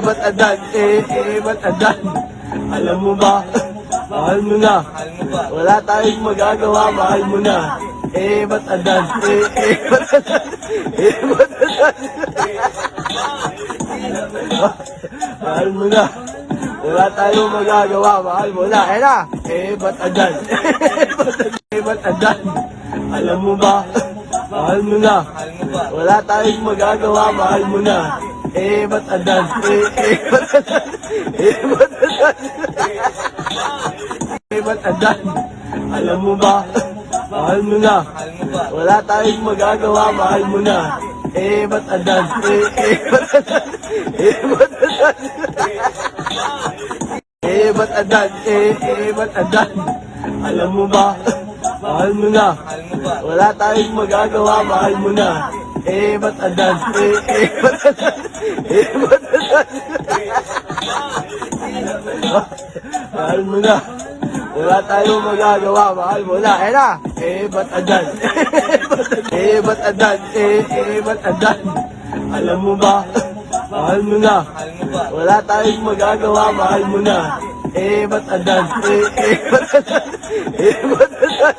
ba't adan? Ba't adan? Alam mo ba? Mahal mo na. Wala tayong magagawa, mahal mo na. Ba't adan? Ba't adan? Ba't adan? Mahal mo na. Wala tayong magagawa, mahal mo na. Ayun na. Ba't adan? Ba't adan? Alam mo ba? Mahal mo na. Wala tayong magagawa, mahal mo na. Ba't adan? Ba't adan? Ba't adan? Ba't adan? Alam mo ba? Mahal mo na. Wala tayong magagawa, mahal mo na. Ba't adan? Ba't adan? Ba't adan? Ba't adan? Ba't adan? Alam mo ba? Mahal mo na. Wala tayong magagawa, mahal mo na. Ba't adan? Ba't adan? Ba't adan? Mahal mo na. Wala tayong magagawa, mahal mo na. Ayun na. Ba't adan? Ba't adan? Ba't adan? Alam mo ba? Mahal mo na. Wala tayong magagawa, mahal mo na. Ba't adan? Ba't adan? Ba't adan?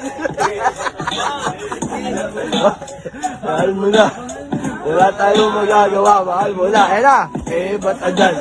Mahal mo na. Wala tayong magagawa, mahal mo na. Ayun na. Ba't adan?